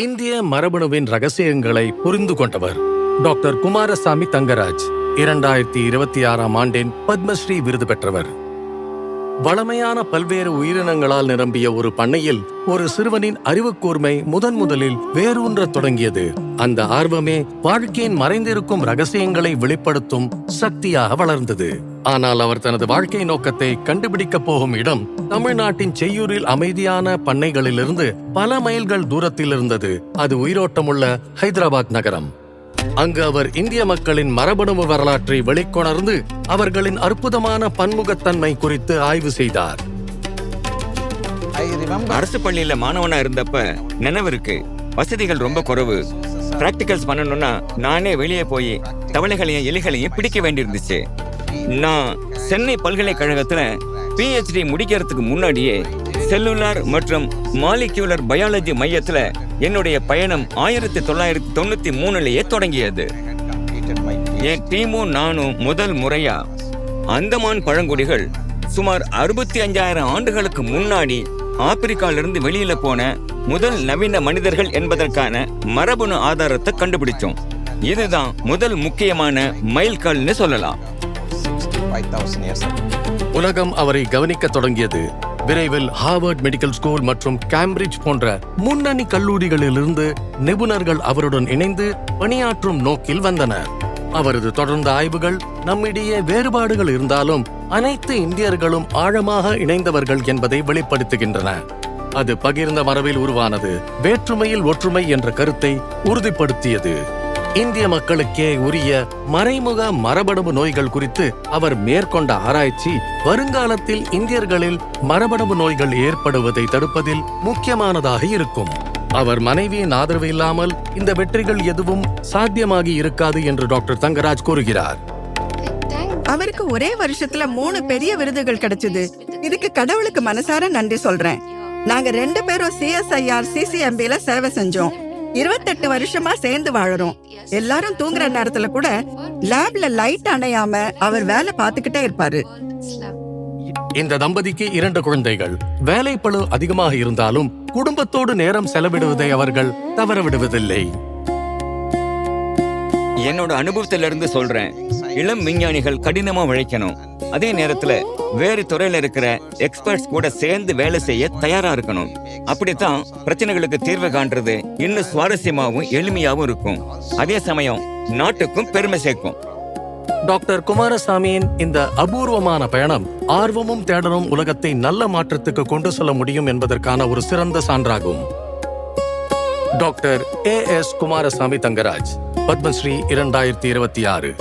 இந்திய மரபணுவின் ரகசியங்களை புரிந்து கொண்டவர் டாக்டர் குமாரசாமி தங்கராஜ். 2026ஆம் ஆண்டின் பத்மஸ்ரீ விருது பெற்றவர். வளமையான பல்வேறு உயிரினங்களால் நிரம்பிய ஒரு பண்ணையில் ஒரு சிறுவனின் அறிவுக்கூர்மை முதலில் வேரூன்றத் தொடங்கியது. அந்த ஆர்வமே வாழ்க்கையின் மறைந்திருக்கும் ரகசியங்களை வெளிப்படுத்தும் சக்தியாக வளர்ந்தது. ஆனால் அவர் தனது வாழ்க்கை நோக்கத்தை கண்டுபிடிக்கப் போகும் இடம் தமிழ்நாட்டின் செய்யூரில் அமைதியான பண்ணைகளிலிருந்து பல மைல்கள் தூரத்தில் இருந்தது. அது உயிரோட்டமுள்ள ஹைதராபாத் நகரம். அங்கு அவர் இந்திய மக்களின் மரபணு வரலாற்றை வெளிக்கொணர்ந்து அவர்களின் அற்புதமான பன்முகத்தன்மை குறித்து ஆய்வு செய்தார். அரசு பள்ளியில மாணவனா இருந்தப்ப நினைவிருக்கு, வசதிகள் ரொம்ப குறைவு. பிராக்டிகல்ஸ் பண்ணணும்னா நானே வெளியே போய் தவளைகளையும் எலிகளையும் பிடிக்க வேண்டியிருந்துச்சு. நான் சென்னை பல்கலைக்கழகத்துல PhD முடிக்கிறதுக்கு முன்னாடியே செல்லுலார் மற்றும் மாலிக்யூலர் பயாலஜி மையத்துல என்னுடைய பயணம் 1993லயே தொடங்கியது. என் டீமும் நானும் முதல் முறையா அந்தமான் பழங்குடிகள் சுமார் 65,000 ஆண்டுகளுக்கு முன்னாடி ஆப்பிரிக்காலிருந்து வெளியில போன முதல் நவீன மனிதர்கள் என்பதற்கான மரபணு ஆதாரத்தை கண்டுபிடிச்சோம். இதுதான் முதல் முக்கியமான மைல்கல்னு சொல்லலாம். உலகம் அவரை கவனிக்க தொடங்கியது. விரைவில் ஹார்வர்ட் மெடிக்கல் ஸ்கூல் மற்றும் கேம்பிரிட்ஜ் போன்ற முன்னணி கல்லூரிகளிலிருந்து நிபுணர்கள் அவருடன் இணைந்து பணியாற்றும் நோக்கில் வந்தனர். அவரது தொடர்ந்த ஆய்வுகள் நம்மிடையே வேறுபாடுகள் இருந்தாலும் அனைத்து இந்தியர்களும் ஆழமாக இணைந்தவர்கள் என்பதை வெளிப்படுத்துகின்றன. அது பகிர்ந்த மரபில் உருவானது, வேற்றுமையில் ஒற்றுமை என்ற கருத்தை உறுதிப்படுத்தியது. இந்திய மக்களுக்கே உரிய மறைமுக மரபணு நோய்கள் குறித்து அவர் மேற்கொண்ட ஆராய்ச்சி வருங்காலத்தில் இந்தியர்களில் மரபணு நோய்கள் ஏற்படுவதை தடுப்பதில் முக்கியமானதாக இருக்கும். அவர் மனைவியின் ஆதரவு இல்லாமல் இந்த வெற்றிகள் எதுவும் சாத்தியமாகி இருக்காது என்று டாக்டர் தங்கராஜ் கூறுகிறார். அவருக்கு ஒரே வருஷத்துல 3 பெரிய விருதுகள் கிடைச்சது. இதுக்கு கடவுளுக்கு மனசார நன்றி சொல்றேன். நாங்க 2 பேரும் CSIR CCMBல சேவை செஞ்சோம். 28 வருஷமா சேர்ந்து வாழறோம். எல்லாரும் தூங்குற நேரத்துல கூட லேப்ல லைட் அணையாம அவர் வேலை பார்த்துக்கிட்டே இருப்பாரு. இந்த தம்பதிக்கு 2 குழந்தைகள். வேலைப்பளு அதிகமாக இருந்தாலும் குடும்பத்தோடு நேரம் செலவிடுவதை அவர்கள் தவற விடுவதில்லை. என்னோட அனுபவத்திலிருந்து சொல்றேன், இளம் விஞ்ஞானிகள் கடினமா உழைக்கணும். அதே நேரத்துல வேறு துறையில இருக்கிற எக்ஸ்பர்ட்ஸ் கூட சேர்ந்து வேலை செய்ய தயாரா இருக்கணும். அப்படித்தான் பிரச்சனைகளுக்கு தீர்வு காண்றது இன்னும் சுவாரஸ்யமாவும் எளிமையாவும் இருக்கும். அதே சமயம் நாட்டுக்கும் பெருமை சேர்க்கும். டாக்டர் குமாரசாமியின் இந்த அபூர்வமான பயணம் ஆர்வமும் தேடலும் உலகத்தை நல்ல மாற்றத்துக்கு கொண்டு செல்ல முடியும் என்பதற்கான ஒரு சிறந்த சான்றாகும். Doctor AS Kumaraswamy Thangaraj, Padmashri 2026.